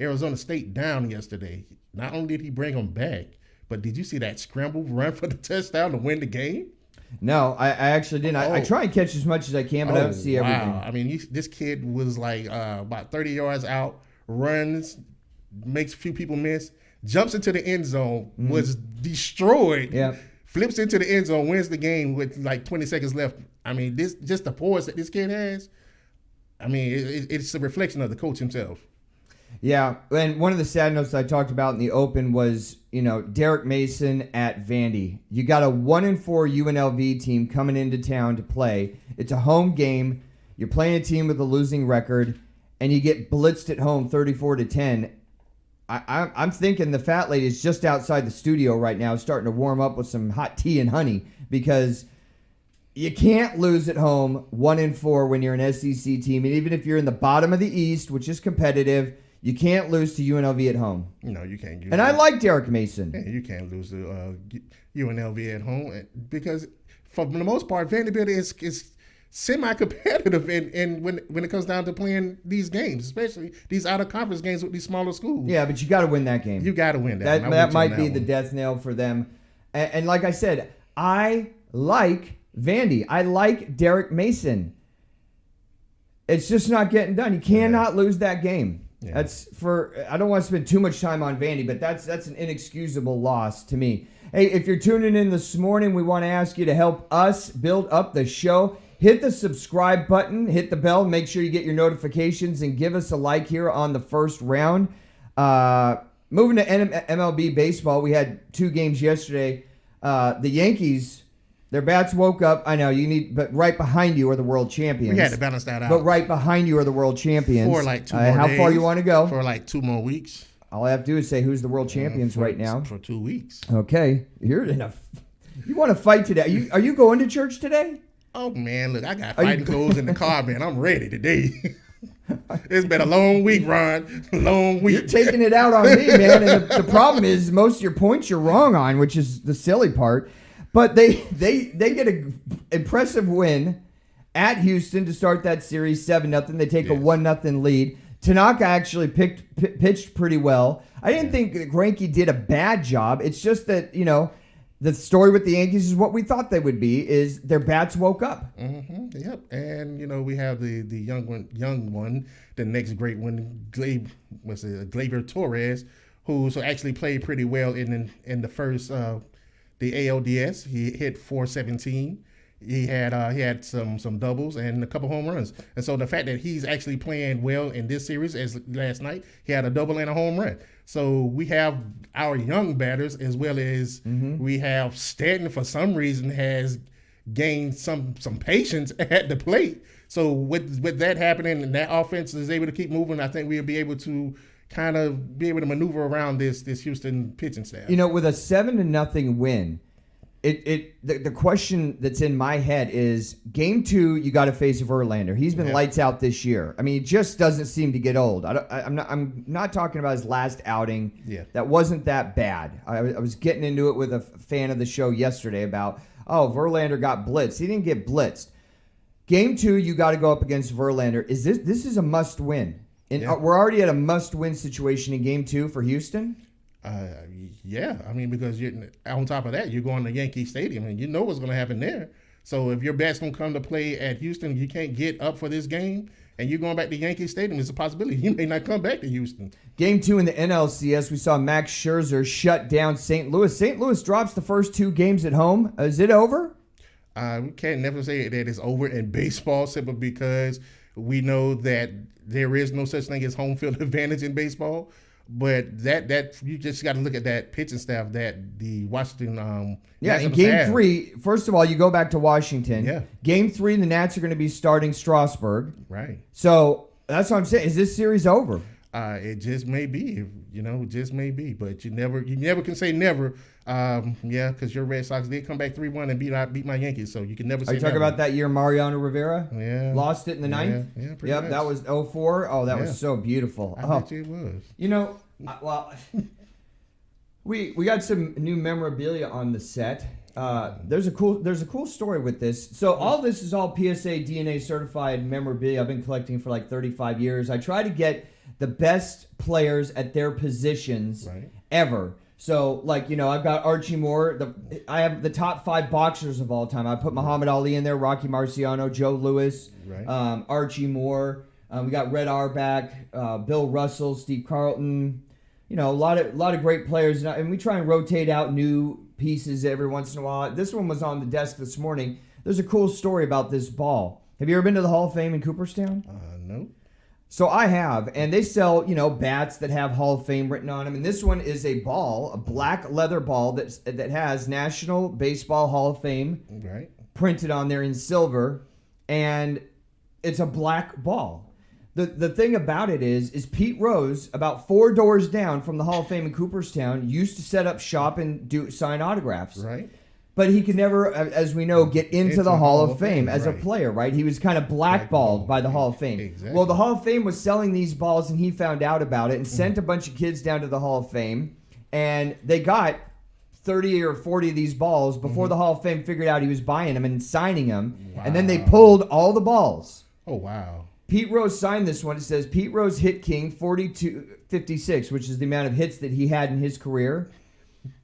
Arizona State down yesterday. Not only did he bring them back, but did you see that scramble run for the touchdown to win the game? No, I actually didn't. I try and catch as much as I can, but I don't see everything. I mean, this kid was like about 30 yards out, runs, makes a few people miss, jumps into the end zone, was destroyed, flips into the end zone, wins the game with like 20 seconds left. I mean, this just the poise that this kid has. I mean, it's a reflection of the coach himself. Yeah, and one of the sad notes I talked about in the open was, Derek Mason at Vandy. You got a 1-4 UNLV team coming into town to play. It's a home game. You're playing a team with a losing record, and you get blitzed at home 34-10. I'm thinking the fat lady is just outside the studio right now, starting to warm up with some hot tea and honey, because you can't lose at home 1-4 when you're an SEC team, and even if you're in the bottom of the East, which is competitive. You can't lose to UNLV at home. No, you can't. And I like Derek Mason. Yeah, you can't lose to UNLV at home because, for the most part, Vanderbilt is semi-competitive and when it comes down to playing these games, especially these out-of-conference games with these smaller schools. Yeah, but you got to win that game. You got to win that. That might be the death knell for them. And like I said, I like Vandy. I like Derek Mason. It's just not getting done. You cannot lose that game. Yeah. I don't want to spend too much time on Vandy, but that's an inexcusable loss to me. Hey, if you're tuning in this morning, we want to ask you to help us build up the show. Hit the subscribe button, hit the bell, make sure you get your notifications, and give us a like here on the first round. Moving to MLB baseball, we had 2 games yesterday. The Yankees, their bats woke up. I know but right behind you are the world champions. We had to balance that out. But right behind you are the world champions. For like 2 more days. How far you want to go? For like 2 more weeks. All I have to do is say who's the world champions right now. For 2 weeks. Okay. You want to fight today. Are you going to church today? Oh, man, look, I got fighting clothes in the car, man. I'm ready today. It's been a long week, Ron. Long week. You're taking it out on me, man. And the problem is most of your points you're wrong on, which is the silly part. But they get an impressive win at Houston to start that series 7-0. They take a 1-0 lead. Tanaka actually pitched pretty well. I didn't think that Greinke did a bad job. It's just that, the story with the Yankees is what we thought they would be, is their bats woke up. Mm-hmm. Yep. And, we have the young one, the next great one, Gleyber Torres, who actually played pretty well in the first the ALDS. He hit .417. He had some doubles and a couple home runs. And so the fact that he's actually playing well in this series, as last night, he had a double and a home run. So we have our young batters, as well as we have Stanton, for some reason, has gained some patience at the plate. So with that happening and that offense is able to keep moving, I think we'll be able to kind of be able to maneuver around this Houston pitching staff. With a 7-0 win, the question that's in my head is, Game 2, you got to face Verlander. He's been lights out this year. I mean, he just doesn't seem to get old. I'm not talking about his last outing. Yeah. That wasn't that bad. I was getting into it with a fan of the show yesterday about, Verlander got blitzed. He didn't get blitzed. Game 2, you got to go up against Verlander. This is a must win. And we're already at a must win situation in Game 2 for Houston. I mean, because on top of that, you're going to Yankee Stadium, and you know what's going to happen there. So if your bat's going to come to play at Houston, you can't get up for this game, and you're going back to Yankee Stadium, it's a possibility you may not come back to Houston. Game 2 in the NLCS, we saw Max Scherzer shut down St. Louis. St. Louis drops the first 2 games at home. Is it over? We can't never say that it's over in baseball, simply because we know that there is no such thing as home field advantage in baseball. But that you just got to look at that pitching staff that the Washington in Game 3, first of all, you go back to Washington. Yeah. Game 3, the Nats are going to be starting Strasburg. Right. So that's what I'm saying. Is this series over? It just may be, just may be. But you never can say never. Because your Red Sox did come back 3-1 and beat my Yankees, so you can never say never. Are you talking about that year Mariano Rivera? Yeah. Lost it in the ninth? Yeah, pretty much. That was 04. Oh, that was so beautiful. I bet you it was. We got some new memorabilia on the set. There's a cool story with this. So all this is all PSA DNA certified memorabilia I've been collecting for like 35 years. I try to get the best players at their positions ever. So, I've got Archie Moore. I have the top 5 boxers of all time. I put Muhammad Ali in there, Rocky Marciano, Joe Louis, Archie Moore. We got Red Auerbach, Bill Russell, Steve Carlton. A lot of great players. And we try and rotate out new pieces every once in a while. This one was on the desk this morning. There's a cool story about this ball. Have you ever been to the Hall of Fame in Cooperstown? No. So I have, and they sell, bats that have Hall of Fame written on them. And this one is a ball, a black leather ball that has National Baseball Hall of Fame printed on there in silver, and it's a black ball. The thing about it is Pete Rose, about 4 doors down from the Hall of Fame in Cooperstown, used to set up shop and sign autographs. Right. But he could never, as we know, get into the Hall of Fame as a player, right? He was kind of blackballed by the Hall of Fame. Exactly. Well, the Hall of Fame was selling these balls, and he found out about it and sent a bunch of kids down to the Hall of Fame, and they got 30 or 40 of these balls before the Hall of Fame figured out he was buying them and signing them, and then they pulled all the balls. Oh, wow. Pete Rose signed this one. It says, Pete Rose hit king 42-56, which is the amount of hits that he had in his career.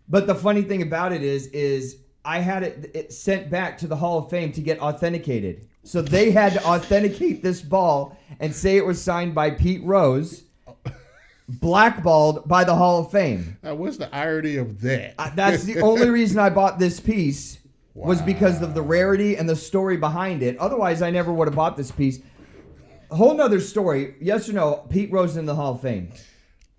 But the funny thing about it is I had it sent back to the Hall of Fame to get authenticated. So they had to authenticate this ball and say it was signed by Pete Rose, blackballed by the Hall of Fame. Now, what's the irony of that? That's the only reason I bought this piece was because of the rarity and the story behind it. Otherwise, I never would have bought this piece. A whole nother story. Yes or no, Pete Rose in the Hall of Fame?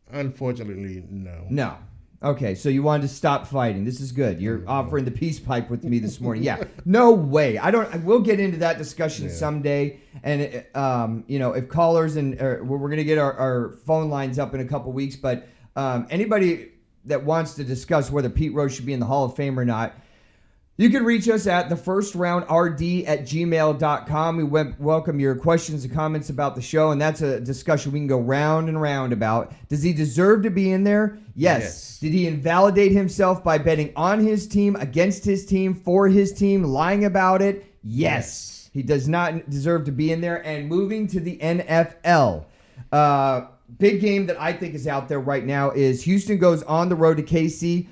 Unfortunately, no. No. Okay, so you wanted to stop fighting. This is good. You're offering the peace pipe with me this morning. Yeah, no way. We'll get into that discussion someday. And if callers and we're going to get our phone lines up in a couple weeks. But anybody that wants to discuss whether Pete Rose should be in the Hall of Fame or not, You can reach us at thefirstraundrd@gmail.com. We welcome your questions and comments about the show, and that's a discussion we can go round and round about. Does he deserve to be in there? Yes. Did he invalidate himself by betting on his team, against his team, for his team, lying about it? Yes. He does not deserve to be in there. And moving to the NFL, big game that I think is out there right now is Houston goes on the road to KC.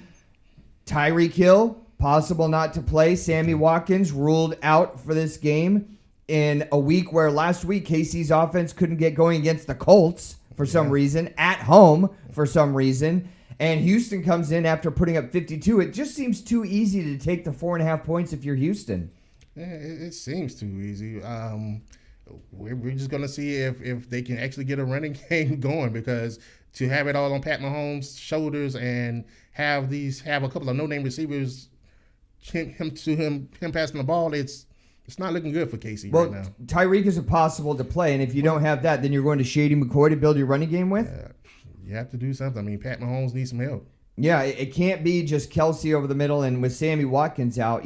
Tyreek Hill, possible not to play. Sammy Watkins ruled out for this game in a week where last week KC's offense couldn't get going against the Colts for some reason, at home for some reason. And Houston comes in after putting up 52. It just seems too easy to take the 4.5 points if you're Houston. Yeah, it seems too easy. We're just going to see if they can actually get a running game going, because to have it all on Pat Mahomes' shoulders and have a couple of no-name receivers, him passing the ball, it's not looking good for KC right now. Tyreek is impossible to play, and if you don't have that, then you're going to Shady McCoy to build your running game with? You have to do something. I mean, Pat Mahomes needs some help. Yeah, it can't be just Kelsey over the middle, and with Sammy Watkins out,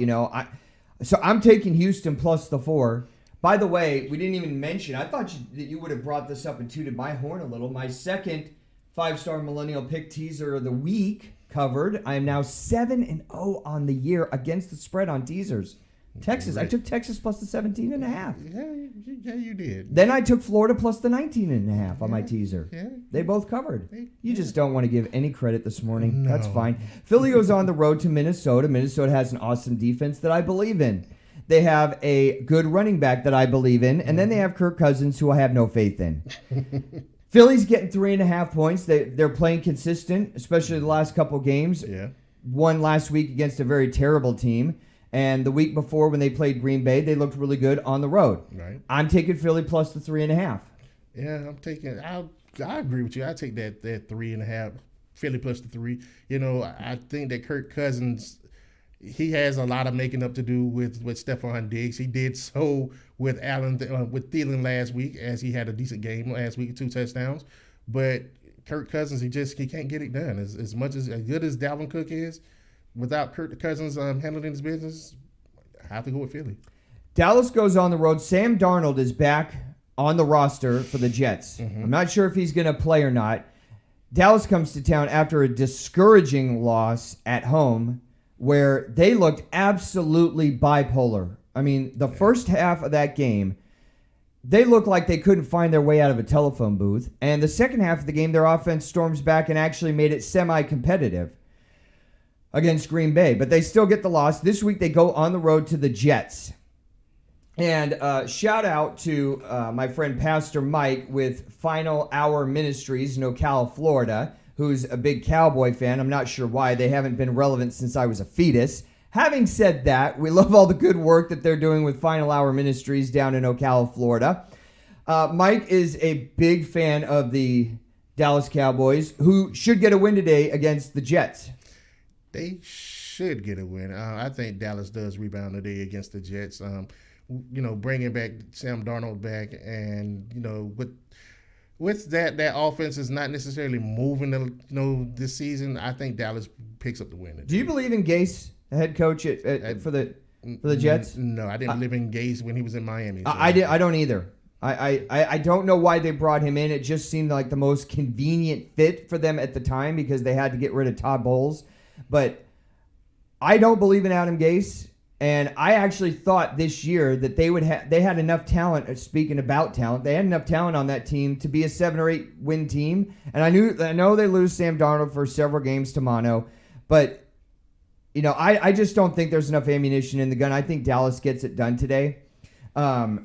so I'm taking Houston plus the 4. By the way, we didn't even mention, I thought that you would have brought this up and tooted my horn a little. My second 5-star millennial pick teaser of the week covered. I am now 7-0 on the year against the spread on teasers. Texas, I took Texas plus the 17.5. Yeah, you did. Then I took Florida plus the 19.5 on my teaser. Yeah. They both covered. You just don't want to give any credit this morning. No. That's fine. Philly goes on the road to Minnesota. Minnesota has an awesome defense that I believe in. They have a good running back that I believe in. And then they have Kirk Cousins, who I have no faith in. Philly's getting 3.5 points. They're playing consistent, especially the last couple games. Yeah. Won last week against a very terrible team. And the week before when they played Green Bay, they looked really good on the road. Right. I'm taking Philly plus the 3.5. Yeah, I agree with you. I take that 3.5, Philly plus the 3. I think that Kirk Cousins, he has a lot of making up to do with Stephon Diggs. He did so with with Thielen last week, as he had a decent game last week, 2 touchdowns. But Kirk Cousins, he can't get it done. As good as Dalvin Cook is, without Kirk Cousins handling his business, I have to go with Philly. Dallas goes on the road. Sam Darnold is back on the roster for the Jets. Mm-hmm. I'm not sure if he's going to play or not. Dallas comes to town after a discouraging loss at home where they looked absolutely bipolar. I mean, the first half of that game, they looked like they couldn't find their way out of a telephone booth. And the second half of the game, their offense storms back and actually made it semi-competitive against Green Bay. But they still get the loss. This week, they go on the road to the Jets. And shout out to my friend Pastor Mike with Final Hour Ministries in Ocala, Florida, who's a big Cowboy fan. I'm not sure why. They haven't been relevant since I was a fetus. Having said that, we love all the good work that they're doing with Final Hour Ministries down in Ocala, Florida. Mike is a big fan of the Dallas Cowboys, who should get a win today against the Jets. They should get a win. I think Dallas does rebound today against the Jets. Bringing back Sam Darnold back, and with that offense is not necessarily moving. This season, I think Dallas picks up the win. Do you believe in Gase, the head coach for the Jets? No, I didn't believe in Gase when he was in Miami. So. I don't either. I don't know why they brought him in. It just seemed like the most convenient fit for them at the time because they had to get rid of Todd Bowles. But I don't believe in Adam Gase. And I actually thought this year that they had enough talent. Speaking about talent, they had enough talent on that team to be a 7 or 8 win team. And I know they lose Sam Darnold for several games to mono, but I just don't think there's enough ammunition in the gun. I think Dallas gets it done today. The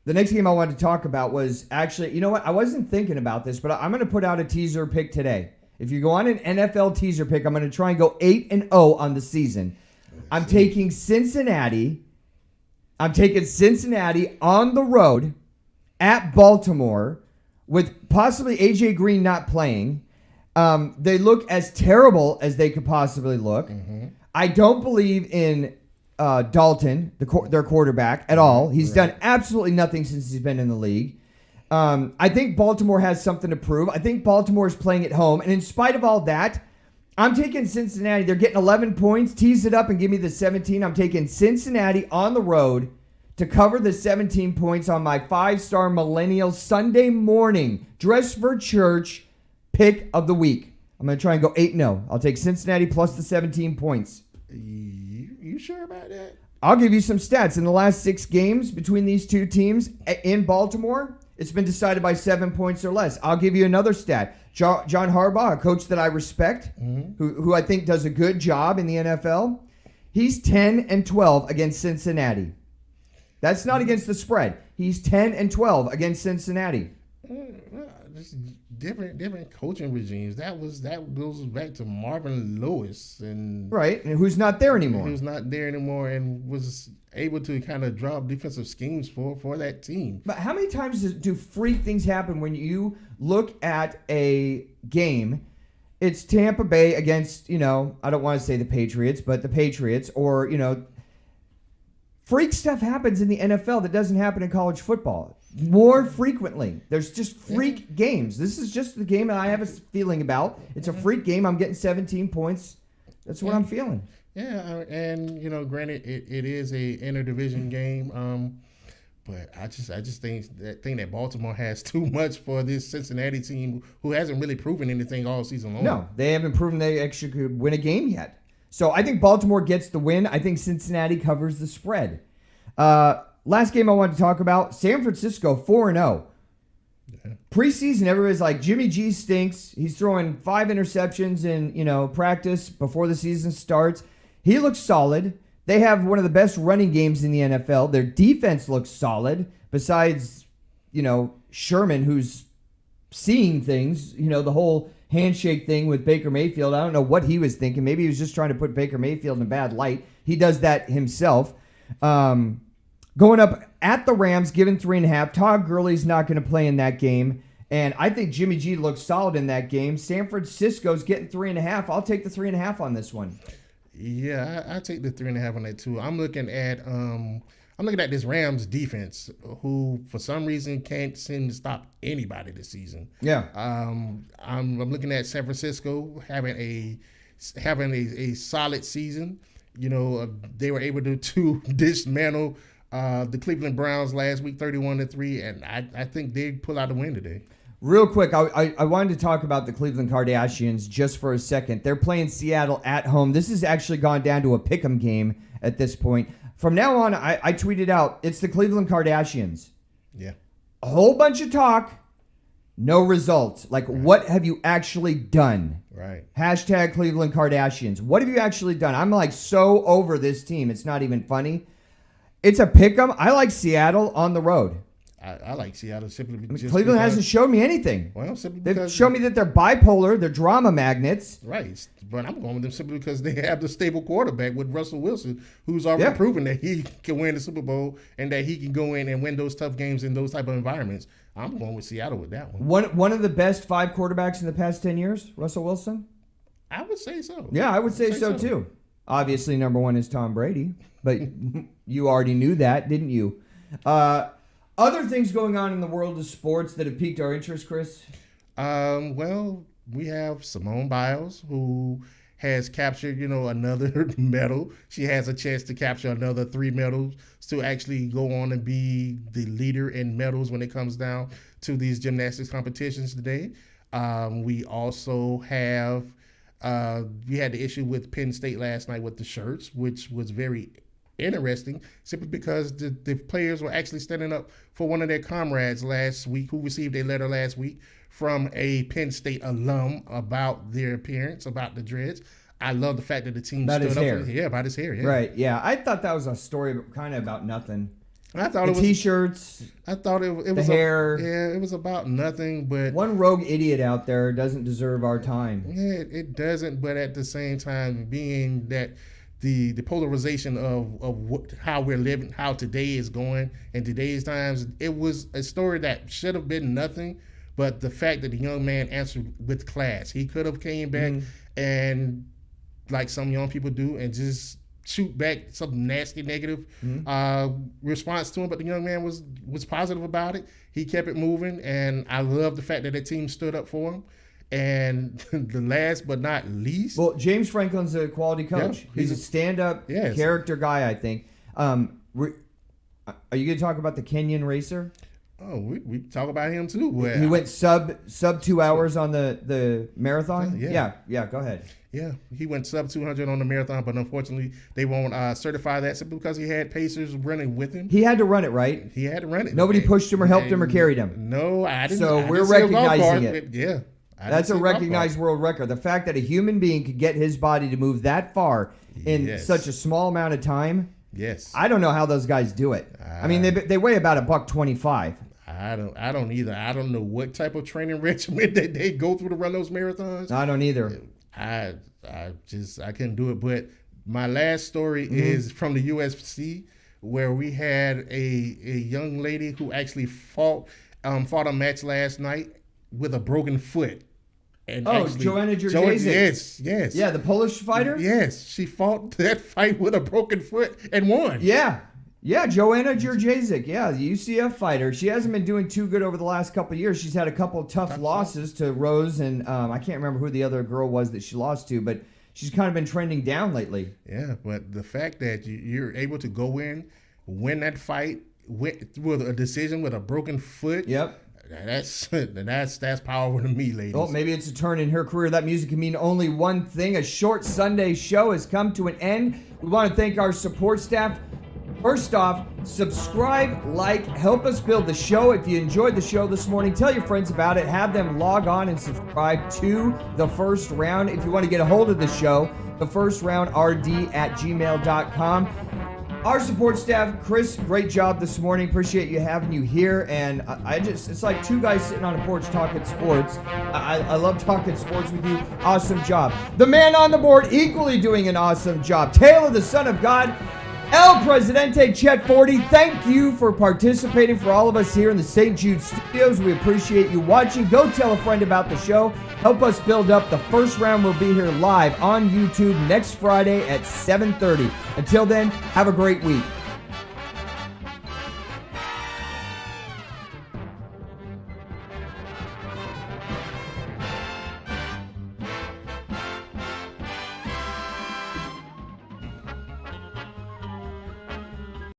next game I wanted to talk about was actually, you know what? I wasn't thinking about this, but I'm going to put out a teaser pick today. If you go on an NFL teaser pick, I'm going to try and go 8-0 on the season. I'm taking Cincinnati. I'm taking Cincinnati on the road at Baltimore with possibly A.J. Green not playing. They look as terrible as they could possibly look. Mm-hmm. I don't believe in Dalton, their quarterback, at all. He's done absolutely nothing since he's been in the league. I think Baltimore has something to prove. I think Baltimore is playing at home. And in spite of all that, I'm taking Cincinnati. They're getting 11 points. Tease it up and give me the 17. I'm taking Cincinnati on the road to cover the 17 points on my 5-star millennial Sunday morning dress for church pick of the week. I'm going to try and go 8-0. I'll take Cincinnati plus the 17 points. You sure about that? I'll give you some stats. In the last 6 games between these two teams in Baltimore, it's been decided by 7 points or less. I'll give you another stat. John Harbaugh, a coach that I respect, who I think does a good job in the NFL, he's 10-12 against Cincinnati. That's not against the spread. He's 10-12 against Cincinnati. Just different coaching regimes. That goes back to Marvin Lewis and right, and who's not there anymore. Who's not there anymore and was able to kind of draw up defensive schemes for that team. But how many times do freak things happen when you look at a game? It's Tampa Bay against, I don't want to say the Patriots, but the Patriots, or, freak stuff happens in the NFL that doesn't happen in college football more frequently. There's just freak games. This is just the game that I have a feeling about. It's a freak game. I'm getting 17 points. That's what I'm feeling. Yeah, and granted, it is a interdivision game. But I just think that Baltimore has too much for this Cincinnati team, who hasn't really proven anything all season long. No, they haven't proven they actually could win a game yet. So I think Baltimore gets the win. I think Cincinnati covers the spread. Last game I wanted to talk about, San Francisco 4-0. Yeah. Preseason, everybody's like, Jimmy G stinks. He's throwing 5 interceptions in, practice before the season starts. He looks solid. They have one of the best running games in the NFL. Their defense looks solid. Besides, Sherman, who's seeing things, the whole handshake thing with Baker Mayfield. I don't know what he was thinking. Maybe he was just trying to put Baker Mayfield in a bad light. He does that himself. Going up at the Rams, given 3.5. Todd Gurley's not going to play in that game. And I think Jimmy G looks solid in that game. San Francisco's getting 3.5. I'll take the 3.5 on this one. Yeah, I take the 3.5 on that too. I'm looking at this Rams defense, who for some reason can't seem to stop anybody this season. Yeah. I'm looking at San Francisco having a solid season. They were able to dismantle the Cleveland Browns last week, 31-3, and I think they pull out the win today. Real quick, I wanted to talk about the Cleveland Kardashians just for a second. They're playing Seattle at home. This has actually gone down to a pick'em game at this point. From now on, I tweeted out, it's the Cleveland Kardashians. Yeah. A whole bunch of talk, no results. Like, right. What have you actually done? Right. Hashtag Cleveland Kardashians. What have you actually done? I'm like so over this team. It's not even funny. It's a pick'em. I like Seattle on the road. I like Seattle simply because Cleveland hasn't showed me anything. Well, simply because they've shown me that they're bipolar, they're drama magnets. Right, but I'm going with them simply because they have the stable quarterback with Russell Wilson, who's already proven that he can win the Super Bowl and that he can go in and win those tough games in those type of environments. I'm going with Seattle with that one. One of the best 5 quarterbacks in the past 10 years, Russell Wilson? I would say so. Yeah, I would say so too. Obviously, number 1 is Tom Brady, but you already knew that, didn't you? Other things going on in the world of sports that have piqued our interest, Chris? Well, we have Simone Biles, who has captured, another medal. She has a chance to capture another 3 medals to actually go on and be the leader in medals when it comes down to these gymnastics competitions today. We also have, we had the issue with Penn State last night with the shirts, which was very interesting, simply because the players were actually standing up for one of their comrades last week, who received a letter last week from a Penn State alum about their appearance, about the dreads. I love the fact that the team about stood his up hair. About his hair. Yeah. Right. Yeah, I thought that was a story kind of about nothing. I thought the it was T-shirts. I thought it was the hair. It was about nothing. But one rogue idiot out there doesn't deserve our time. Yeah, it doesn't. But at the same time, being that the polarization of how we're living, how today is going, in today's times, it was a story that should have been nothing. But the fact that the young man answered with class, he could have came back and, like some young people do, and just shoot back some nasty negative response to him. But the young man was positive about it. He kept it moving, and I love the fact that the team stood up for him. And the last but not least, Well, James Franklin's a quality coach. Yeah, he's a stand-up character guy, I think. Are you going to talk about the Kenyan racer? oh, we talk about him too. Well, He went sub 2 hours on the marathon? Yeah. Yeah, go ahead. Yeah, he went sub 200 on the marathon, but unfortunately they won't certify that simply because he had pacers running with him. He had to run it, right? He had to run it. Nobody pushed him or helped him or carried him. No, I didn't. So I we're didn't see a golf recognizing cart. it. Yeah. That's a recognized world record. The fact that a human being could get his body to move that far in such a small amount of time. Yes. I don't know how those guys do it. I mean, they weigh about $125. I don't either. I don't know what type of training regimen that they go through to run those marathons. I don't either. I couldn't do it. But my last story is from the UFC, where we had a young lady who actually fought a match last night with a broken foot. And Joanna Jędrzejczyk. Yes. Yeah, the Polish fighter? Yes, she fought that fight with a broken foot and won. Yeah, Joanna Jędrzejczyk. Yeah, the UCF fighter. She hasn't been doing too good over the last couple of years. She's had a couple of tough losses to Rose, and I can't remember who the other girl was that she lost to, but she's kind of been trending down lately. Yeah, but the fact that you're able to go in, win that fight with a decision with a broken foot. Yep. That's powerful to me, ladies. Well, maybe it's a turn in her career. That music can mean only one thing. A short Sunday show has come to an end. We want to thank our support staff. First off, subscribe, like, help us build the show. If you enjoyed the show this morning, tell your friends about it. Have them log on and subscribe to The First Round. If you want to get a hold of the show, thefirstraundrd@gmail.com. Our support staff, Chris, great job this morning. Appreciate you having you here. And it's like two guys sitting on a porch talking sports. I love talking sports with you. Awesome job. The man on the board, equally doing an awesome job. Taylor, the Son of God. El Presidente Chet 40, thank you for participating. For all of us here in the St. Jude studios, we appreciate you watching. Go tell a friend about the show. Help us build up The First Round. We'll be here live on YouTube next Friday at 7:30. Until then, have a great week.